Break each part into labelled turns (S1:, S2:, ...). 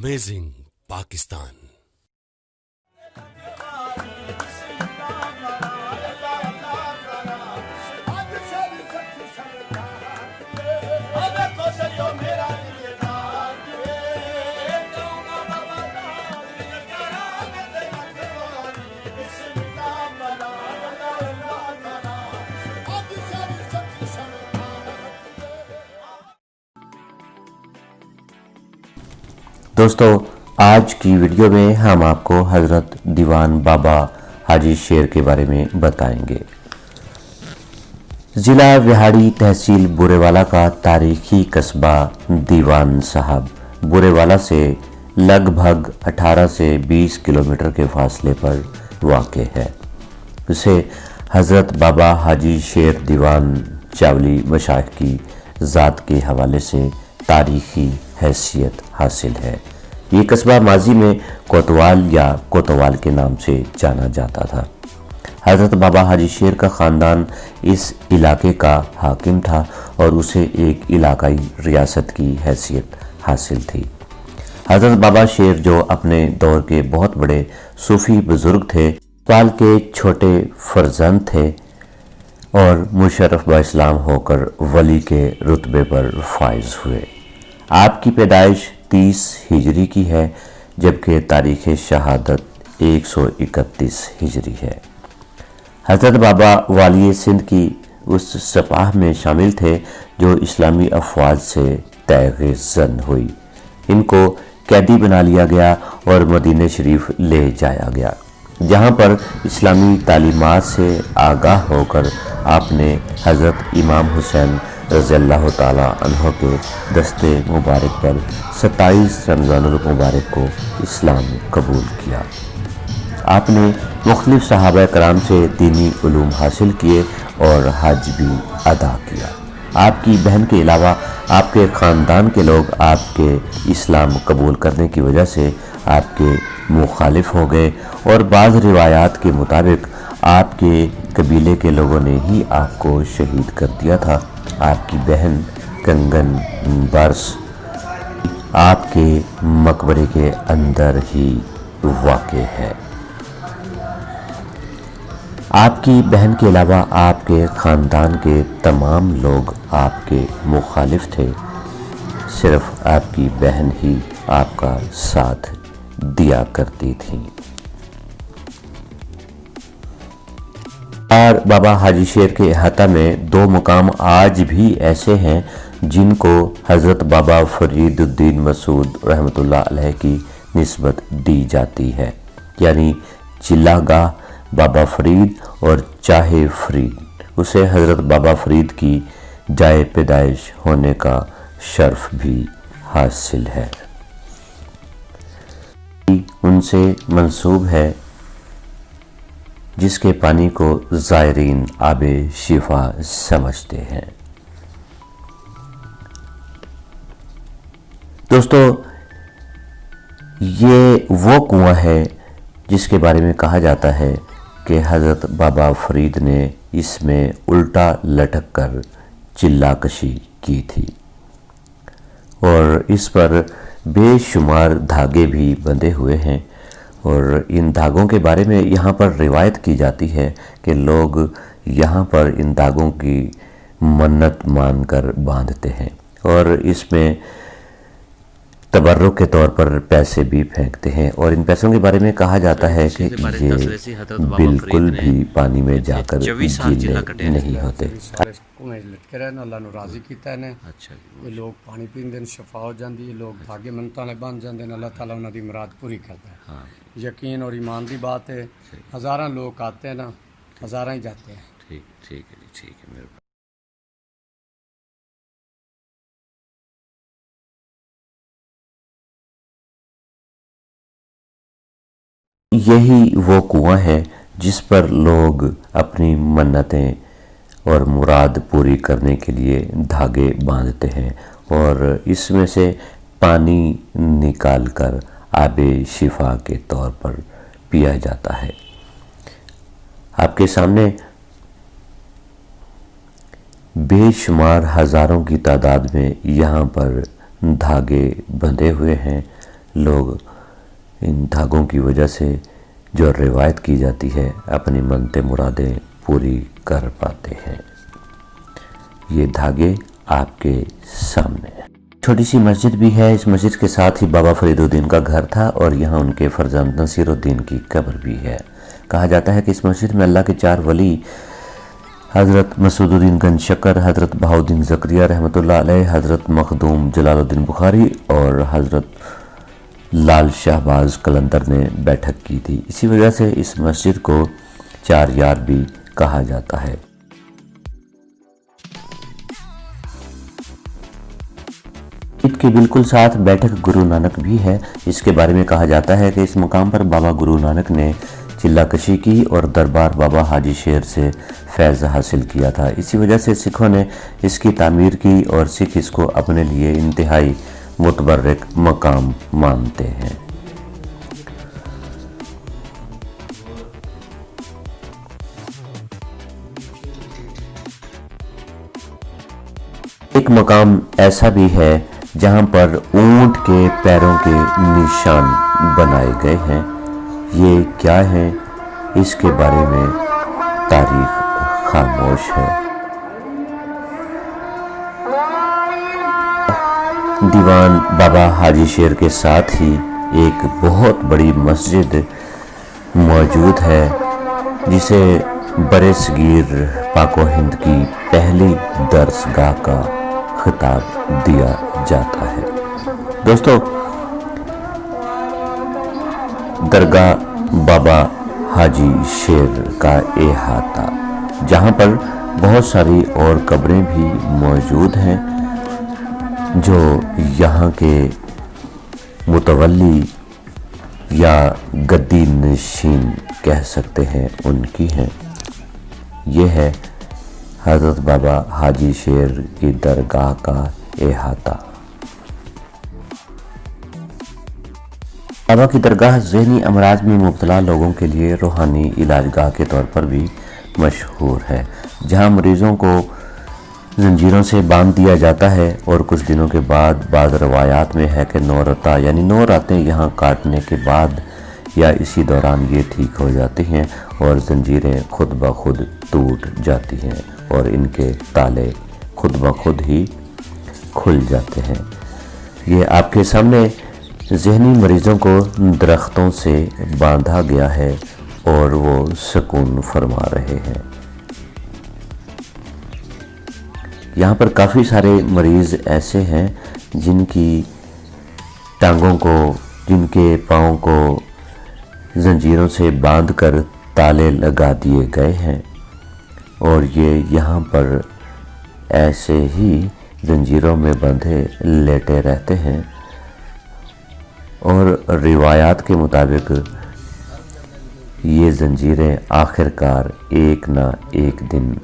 S1: Amazing Pakistan.
S2: दोस्तों, आज की वीडियो में हम आपको हज़रत दीवान बाबा हाजी शेर के बारे में बताएंगे। ज़िला विहाड़ी तहसील बुरेवाला का तारीखी कस्बा दीवान साहब बुरेवाला से लगभग 18 से 20 किलोमीटर के फासले पर वाक़ है। उसे हज़रत बाबा हाजी शेर दीवान चावली मशाइख की ज़ात के हवाले से तारीखी हैसियत हासिल है। ये कस्बा माजी में कोतवाल या कोतवाल के नाम से जाना जाता था। हज़रत बाबा हाजी शेर का ख़ानदान इस इलाके का हाकिम था और उसे एक इलाकाई रियासत की हैसियत हासिल थी। हज़रत बाबा शेर जो अपने दौर के बहुत बड़े सूफ़ी बुज़ुर्ग थे, पाल के छोटे फर्जंद थे और मुशर्रफ ब इस्लाम होकर वली के रुतबे पर फाइज हुए। आपकी पैदाइश 30 हिजरी की है, जबकि तारीख़ शहादत 131 हिजरी है। हज़रत बाबा वाली सिंध की उस सपाह में शामिल थे जो इस्लामी अफवाज से तैग़-ए-ज़न हुई। इनको कैदी बना लिया गया और मदीने शरीफ ले जाया गया, जहाँ पर इस्लामी तालीमात से आगाह होकर आपने हज़रत इमाम हुसैन रज़ियल्लाहु ताला अन्हो के दस्ते मुबारक पर 27 रमज़ानुल मुबारक को इस्लाम कबूल किया। आपने मुख्तलिफ सहाबा कराम से दीनी उलूम हासिल किए और हज भी अदा किया। आपकी बहन के अलावा आपके ख़ानदान के लोग आपके इस्लाम कबूल करने की वजह से आपके मुखालिफ हो गए और बाज़ रिवायात के मुताबिक आपके कबीले के लोगों ने ही आपको शहीद कर दिया था। आपकी बहन कंगन बरस आपके मकबरे के अंदर ही वाक़ है। आपकी बहन के अलावा आपके ख़ानदान के तमाम लोग आपके मुखालिफ थे। सिर्फ आपकी बहन ही आपका साथ दिया करती थी। और बाबा हाजी शेर के अहाता में 2 मुकाम आज भी ऐसे हैं जिनको हज़रत बाबा फरीदुद्दीन मसूद रहमतुल्लाह अलैह की निस्बत दी जाती है, यानी चिल्लागाह बाबा फरीद और चाहे फरीद। उसे हज़रत बाबा फरीद की जाए पैदाइश होने का शर्फ भी हासिल है। उनसे मंसूब है जिसके पानी को ज़ायरीन आबे शिफा समझते हैं। दोस्तों, ये वो कुआं है जिसके बारे में कहा जाता है कि हज़रत बाबा फरीद ने इसमें उल्टा लटक कर चिल्लाकशी की थी और इस पर बेशुमार धागे भी बंधे हुए हैं। और इन धागों के बारे में यहाँ पर रिवायत की जाती है कि लोग यहाँ पर इन धागों की मन्नत मानकर बांधते हैं और इसमें तबर्रुक के तौर पर पैसे भी फेंकते हैं और इन पैसों के बारे में कहा जाता है कि ये बिल्कुल भी पानी में जाकर गीले नहीं होते।
S3: ये लोग पानी पींदे ने शफा हो जाती है, लोग धागे मनता ने बन जाते हैं, अल्लाह ताला उन्होंने मुराद पूरी करता है। यकीन और ईमान की बात है। हज़ारा लोग आते हैं ना, हज़ारा ही जाते हैं।
S2: ठीक है जी, ठीक है। मेरे यही वो कुआं है जिस पर लोग अपनी मन्नतें और मुराद पूरी करने के लिए धागे बांधते हैं और इसमें से पानी निकालकर आबे शिफा के तौर पर पिया जाता है। आपके सामने बेशुमार हज़ारों की तादाद में यहाँ पर धागे बंधे हुए हैं लोग इन धागों की वजह से जो रिवायत की जाती है अपनी मनते मुरादें पूरी कर पाते हैं। ये धागे आपके सामने हैं। छोटी सी मस्जिद भी है। इस मस्जिद के साथ ही बाबा फरीदुद्दीन का घर था और यहाँ उनके फर्जंद नसीरुद्दीन की कब्र भी है। कहा जाता है कि इस मस्जिद में अल्लाह के 4 वली हज़रत मसूदुद्दीन गंज शक्कर, हज़रत बहाउद्दीन ज़करिया रहमतुल्लाह अलैह, हज़रत मखदूम जलालुद्दीन बुखारी और हज़रत लाल शाहबाज कलंदर ने बैठक की थी। इसी वजह से इस मस्जिद को 4 यार भी कहा जाता है। मस्जिद के बिल्कुल साथ बैठक गुरु नानक भी है। इसके बारे में कहा जाता है कि इस मुकाम पर बाबा गुरु नानक ने चिल्ला कशी की और दरबार बाबा हाजी शेर से फैज़ हासिल किया था। इसी वजह से सिखों ने इसकी तामीर की और सिख इसको अपने लिए इंतहाई मुतबर्रिक मकाम मानते हैं। एक मकाम ऐसा भी है जहां पर ऊंट के पैरों के निशान बनाए गए हैं। ये क्या है, इसके बारे में तारीख खामोश है। दीवान बाबा हाजी शेर के साथ ही एक बहुत बड़ी मस्जिद मौजूद है जिसे बरसगीर पाको हिंद की पहली दरसगाह का खिताब दिया जाता है। दोस्तों, दरगाह बाबा हाजी शेर का अहाता, जहाँ पर बहुत सारी और कब्रें भी मौजूद हैं जो यहाँ के मुतवल्ली या गद्दी नशीन कह सकते हैं उनकी हैं। ये है हज़रत बाबा हाजी शेर की दरगाह का अहाता। बाबा की दरगाह ज़हनी अमराज में मुब्तला लोगों के लिए रूहानी इलाजगाह के तौर पर भी मशहूर है, जहां मरीज़ों को जंजीरों से बांध दिया जाता है और कुछ दिनों के बाद रवायात में है कि 9 रता यानी 9 रातें यहाँ काटने के बाद या इसी दौरान ये ठीक हो जाती हैं और जंजीरें खुद ब खुद टूट जाती हैं और इनके ताले खुद ब खुद ही खुल जाते हैं। ये आपके सामने ज़हनी मरीज़ों को दरख्तों से बांधा गया है और वो सुकून फरमा रहे हैं। यहाँ पर काफ़ी सारे मरीज़ ऐसे हैं जिनकी टांगों को, जिनके पाँव को जंजीरों से बांधकर ताले लगा दिए गए हैं और ये यहाँ पर ऐसे ही जंजीरों में बंधे लेटे रहते हैं और रिवायात के मुताबिक ये जंजीरें आखिरकार एक ना एक दिन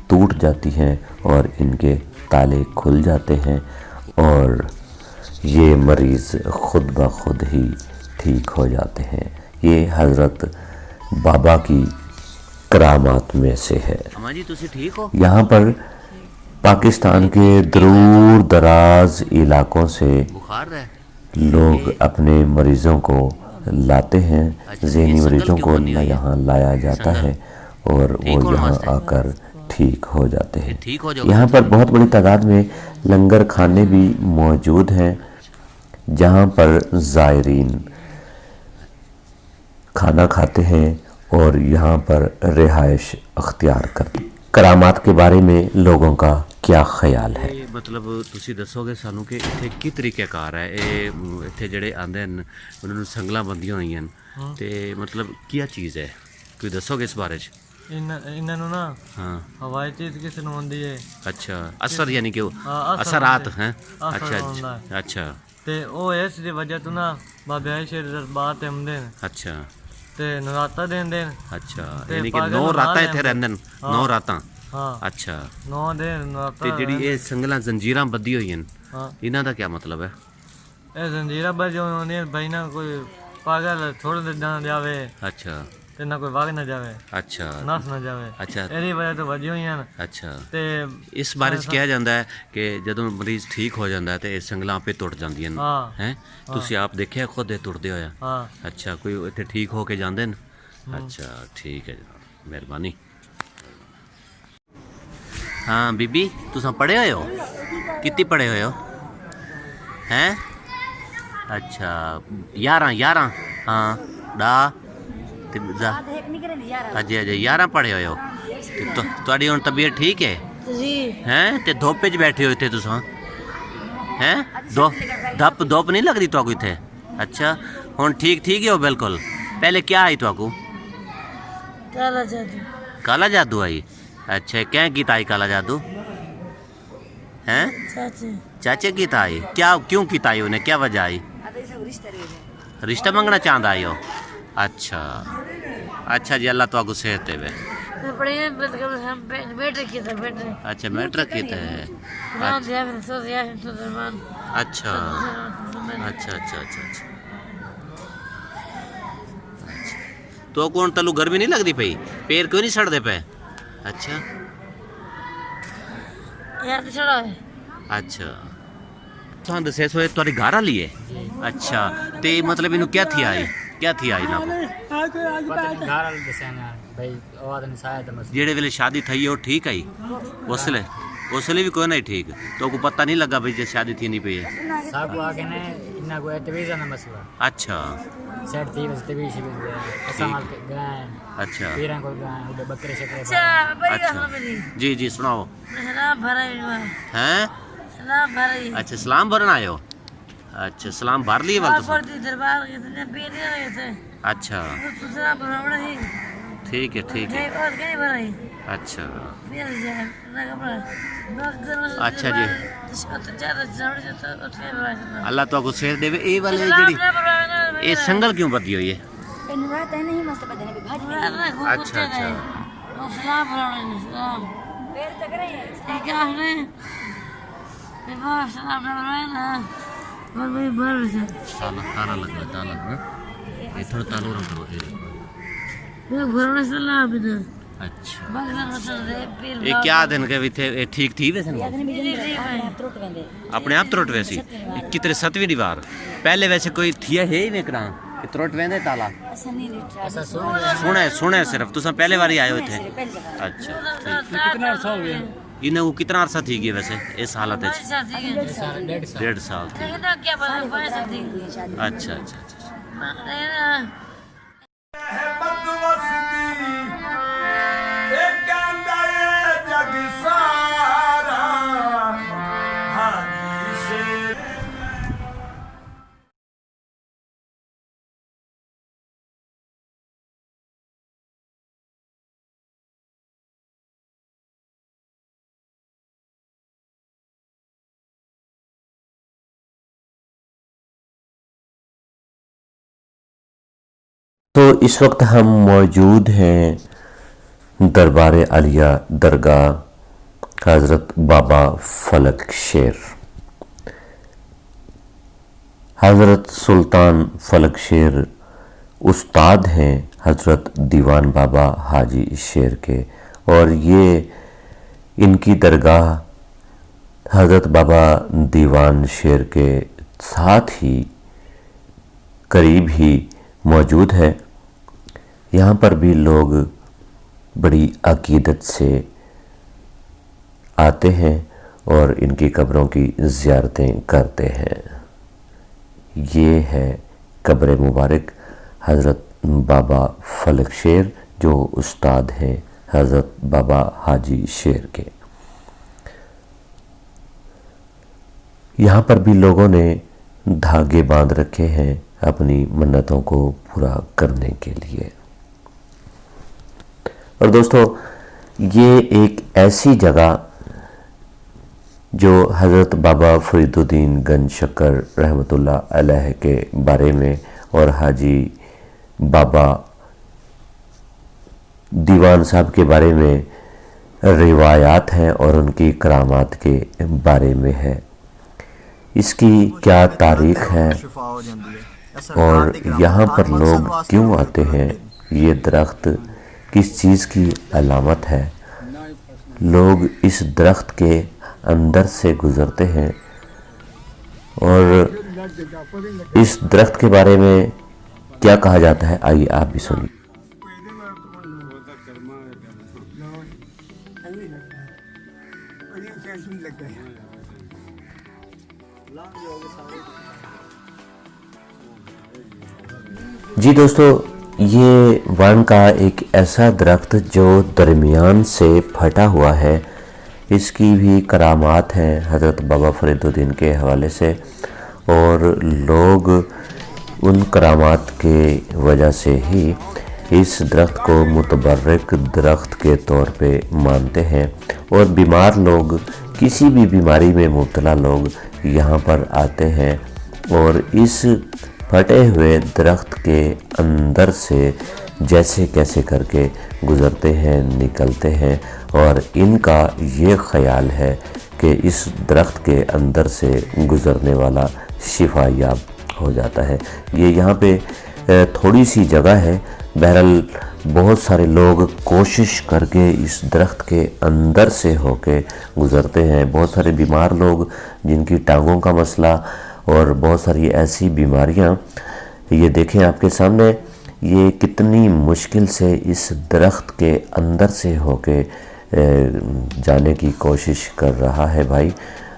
S2: टूट जाती हैं और इनके ताले खुल जाते हैं और ये मरीज़ खुद ब खुद ही ठीक हो जाते हैं। ये हज़रत बाबा की करामात में से है।
S1: जी तुसी ठीक हो?
S2: यहाँ पर पाकिस्तान के दूर दराज इलाकों से
S1: बुखार है?
S2: लोग अपने मरीज़ों को लाते हैं, ज़हनी मरीज़ों को यहाँ लाया जाता है और वो यहाँ आकर ठीक हो जाते हैं। यहाँ पर बहुत बड़ी तादाद में लंगर खाने भी मौजूद हैं जहाँ पर ज़ायरीन खाना खाते हैं और यहाँ पर रिहाइश अख्तियार करते हैं। करामात के बारे में लोगों का क्या ख्याल है?
S1: मतलब तुसी दसोगे सानू कि इत्थे की तरीक़ेकार है? इत्थे जेड़े आंदे हन उन्हां नूं संगलां बंदियां होईयां ते मतलब क्या चीज़ है, कोई दसोगे इस बारे च?
S4: इन्हां नूं ना
S1: हाँ
S4: हवाई चीज़ किस नूं होंदी है।
S1: अच्छा, असर यानी कि
S4: असर
S1: असरात
S4: होंदे।
S1: हैं।
S4: असर
S1: अच्छा
S4: होंदा है।
S1: अच्छा
S4: ते ओ इस दी वजह तो ना बाबे हाजी शेर दरबार ते आंदे न
S1: अच्छा
S4: ते नराता देंदे न।
S1: अच्छा,
S4: ते
S1: यानी कि
S4: पागल
S1: 9 रातां
S4: नाल
S1: इत्थे
S4: है।
S1: रहिंदे न। 9 रातां?
S4: हाँ
S1: अच्छा,
S4: 9 दिन नराता
S1: ते जेड़ी ये संगलां जंजीरां बद्धी होईयां न,
S4: हाँ
S1: इन्हां दा क्या मतलब है?
S4: ए जंजीरा बज होंदी है भाई ना कोई पागल छोड़ दे ना जावे
S1: अच्छा
S4: ਤੇ ਨਾ ਕੋਈ ਵਗ ਨਾ ਜਾਵੇ,
S1: ਅੱਛਾ
S4: ਨਸ ਨਾ ਜਾਵੇ।
S1: ਅੱਛਾ
S4: ਇਹਦੀ ਵਜ੍ਹਾ ਤੋਂ ਵੱਜੀਆਂ ਹੋਈਆਂ ਨੇ।
S1: ਅੱਛਾ
S4: ਤੇ
S1: ਇਸ ਬਾਰੇ 'ਚ ਕਿਹਾ ਜਾਂਦਾ ਹੈ ਕਿ ਜਦੋਂ ਮਰੀਜ਼ ਠੀਕ ਹੋ ਜਾਂਦਾ ਹੈ ਤੇ ਇਹ ਸੰਗਲਾਂ ਆਪੇ ਟੁੱਟ ਜਾਂਦੀਆਂ ਨੇ
S4: ਹਾਂ
S1: ਹੈ। ਤੁਸੀਂ ਆਪ ਦੇਖਿਆ ਖੁਦ ਇਹ ਟੁੱਟਦੇ ਹੋਇਆ?
S4: ਹਾਂ
S1: ਅੱਛਾ ਕੋਈ ਇੱਥੇ ਠੀਕ ਹੋ ਕੇ ਜਾਂਦੇ ਨੇ? ਅੱਛਾ ਠੀਕ ਹੈ ਜਨਾਬ, ਮਿਹਰਬਾਨੀ। ਹਾਂ ਬੀਬੀ ਤੁਸੀਂ ਪੜ੍ਹੇ ਹੋਏ ਹੋ? ਕਿੰਨੀ ਪੜ੍ਹੇ ਹੋਏ ਹੋ ਹੈ? ਅੱਛਾ 11 ਹਾਂ ਡਾ ਤੇ ਅਜੇ 11 ਪੜ੍ਹੇ ਹੋਏ ਹੋ ਤੇ ਤੁਹਾਡੀ ਹੁਣ ਤਬੀਅਤ ਠੀਕ ਹੈ ਹੈ? ਤੇ ਧੁੱਪ 'ਚ ਬੈਠੇ ਹੋ ਇੱਥੇ ਤੁਸੀਂ ਹੈ? ਧੁੱਪ ਨਹੀਂ ਲੱਗਦੀ ਤੁਹਾਨੂੰ ਇੱਥੇ? ਅੱਛਾ ਹੁਣ ਠੀਕ ਹੀ ਹੋ ਬਿਲਕੁਲ? ਪਹਿਲੇ क्या आई ਤੁਹਾਨੂੰ? काला जादू आई? अच्छा क्या गीत आई काला जादू हैं? चाचे गीत आई? क्या क्यों गीत आई उन्हें, क्या वजह आई? रिश्ता मांगना चाहता आई हो? अच्छा जी अल्लाह तो सेहत देवे। अच्छा मैट्रिक किया है? अच्छा तो कौन तलू गर्मी नहीं लगती पई? पैर क्यों नहीं सड़ते पे? अच्छा अच्छा तुहां दस्सिया सो तुहाडी घर वाली है? अच्छा ते मतलब इनू क्या थी आई ना जेड़े वेले शादी थी वो ठीक आई? उसले भी कोई नहीं ठीक? तो को पता नहीं लगा भाई जे शादी थी नहीं पई है? अच्छा
S5: सेट थी बस तभी से ऐसा माल गए।
S1: अच्छा
S5: पीरां को गए उधर बकरे शकरे।
S1: अच्छा जी सुनाओ हैं? अच्छा सलाम भरना आए हो? अच्छा सलाम भर लिए वाल तो? अच्छा ठीक है अच्छा अच्छा जी अल्लाह तो सेहत देवे। ये वाले जेड़ी ये संगल क्यों बदी हुई है? अच्छा ताला लग ये थोड़ा तालू रख दो। अच्छा ये क्या दिन के भी थे ठीक थी वैसे अपने आप त्रुट वैसी कितने 7वीं दीवार पहले वैसे कोई थी है ही नहीं करा कि त्रुट वेंदे ताला? सुने सिर्फ तुसा पहले बारी आए हो थे? अच्छा
S5: कितना अर्सा हो गया
S1: इन्हें वो कितना अरसा थी गई वैसे इस हालत है? 1.5 साल थी। अच्छा
S2: तो इस वक्त हम मौजूद हैं दरबार आलिया दरगाह हज़रत बाबा फलक शेर। हज़रत सुल्तान फलक शेर उस्ताद हैं हज़रत दीवान बाबा हाजी शेर के, और ये इनकी दरगाह हज़रत बाबा दीवान शेर के साथ ही करीब ही मौजूद है। यहाँ पर भी लोग बड़ी अकीदत से आते हैं और इनकी कब्रों की ज़ियारतें करते हैं। ये है कब्र मुबारक हज़रत बाबा फलक शेर जो उस्ताद हैं हज़रत बाबा हाजी शेर के। यहाँ पर भी लोगों ने धागे बांध रखे हैं अपनी मन्नतों को पूरा करने के लिए। और दोस्तों ये एक ऐसी जगह जो हज़रत बाबा फरीदुद्दीन गंज शक्कर रहमतुल्लाह अलैह के बारे में और हाजी बाबा दीवान साहब के बारे में रिवायात हैं और उनकी करामात के बारे में है। इसकी क्या तारीख़ है और यहाँ पर लोग क्यों आते हैं یہ درخت کس چیز کی علامت ہے؟ لوگ اس درخت کے اندر سے گزرتے ہیں اور اس درخت کے بارے میں کیا کہا جاتا ہے، آئیے آپ بھی سنیے۔ جی دوستو، یہ وان کا ایک ایسا درخت جو درمیان سے پھٹا ہوا ہے، اس کی بھی کرامات ہیں حضرت بابا فرید الدین کے حوالے سے، اور لوگ ان کرامات کے وجہ سے ہی اس درخت کو متبرک درخت کے طور پہ مانتے ہیں، اور بیمار لوگ، کسی بھی بیماری میں مبتلا لوگ یہاں پر آتے ہیں اور اس پھٹے ہوئے درخت کے اندر سے جیسے کیسے کر کے گزرتے ہیں، نکلتے ہیں، اور ان کا یہ خیال ہے کہ اس درخت کے اندر سے گزرنے والا شفا یاب ہو جاتا ہے۔ یہ یہاں پہ تھوڑی سی جگہ ہے، بہرحال بہت سارے لوگ کوشش کر کے اس درخت کے اندر سے ہو کے گزرتے ہیں۔ بہت سارے بیمار لوگ جن کی ٹانگوں کا مسئلہ اور بہت ساری ایسی بیماریاں، یہ دیکھیں آپ کے سامنے، یہ کتنی مشکل سے اس درخت کے اندر سے ہو کے جانے کی کوشش کر رہا ہے بھائی،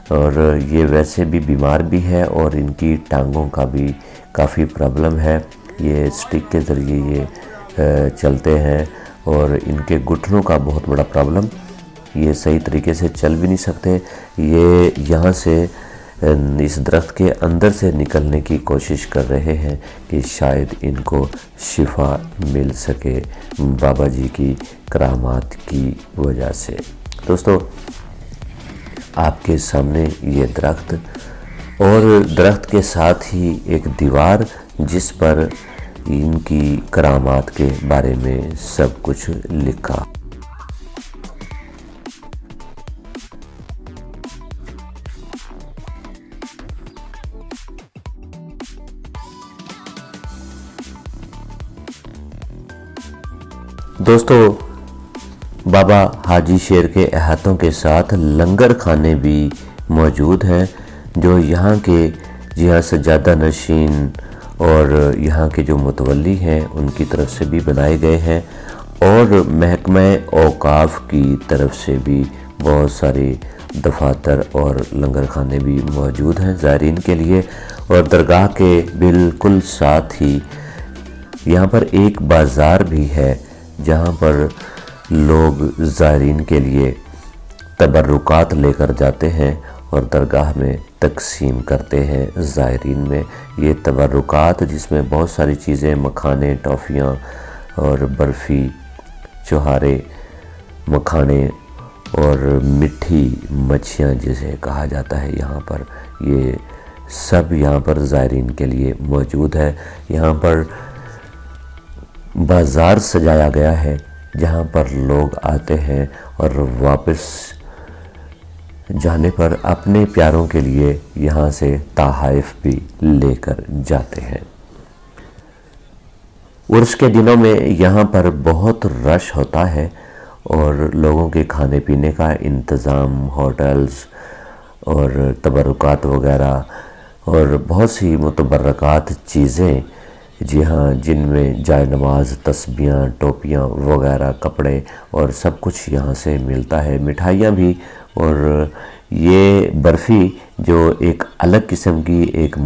S2: اور یہ ویسے بھی بیمار بھی ہے اور ان کی ٹانگوں کا بھی کافی پرابلم ہے۔ یہ سٹک کے ذریعے یہ چلتے ہیں اور ان کے گھٹنوں کا بہت بڑا پرابلم، یہ صحیح طریقے سے چل بھی نہیں سکتے۔ یہ یہاں سے اس درخت کے اندر سے نکلنے کی کوشش کر رہے ہیں کہ شاید ان کو شفا مل سکے بابا جی کی کرامات کی وجہ سے۔ دوستو، آپ کے سامنے یہ درخت، اور درخت کے ساتھ ہی ایک دیوار جس پر ان کی کرامات کے بارے میں سب کچھ لکھا۔ دوستو، بابا حاجی شیر کے احاطوں کے ساتھ لنگر خانے بھی موجود ہیں جو یہاں کے سجادہ نشین اور یہاں کے جو متولی ہیں ان کی طرف سے بھی بنائے گئے ہیں، اور محکمہ اوقاف کی طرف سے بھی بہت سارے دفاتر اور لنگر خانے بھی موجود ہیں زائرین کے لیے۔ اور درگاہ کے بالکل ساتھ ہی یہاں پر ایک بازار بھی ہے جہاں پر لوگ زائرین کے لیے تبرکات لے کر جاتے ہیں اور درگاہ میں تقسیم کرتے ہیں زائرین میں۔ یہ تبرکات جس میں بہت ساری چیزیں، مکھانے، ٹافیاں اور برفی، چوہارے، مکھانے اور میٹھی مچھیاں جسے کہا جاتا ہے یہاں پر، یہ سب یہاں پر زائرین کے لیے موجود ہے۔ یہاں پر بازار سجایا گیا ہے جہاں پر لوگ آتے ہیں اور واپس جانے پر اپنے پیاروں کے لیے یہاں سے تحائف بھی لے کر جاتے ہیں۔ عرس کے دنوں میں یہاں پر بہت رش ہوتا ہے اور لوگوں کے کھانے پینے کا انتظام، ہوٹلز اور تبرکات وغیرہ اور بہت سی متبرکات چیزیں، جی ہاں، جن میں جائے نماز، تسبیحاں، ٹوپیاں وغیرہ، کپڑے اور سب کچھ یہاں سے ملتا ہے، مٹھائیاں بھی۔ اور یہ برفی جو ایک الگ قسم کی ایک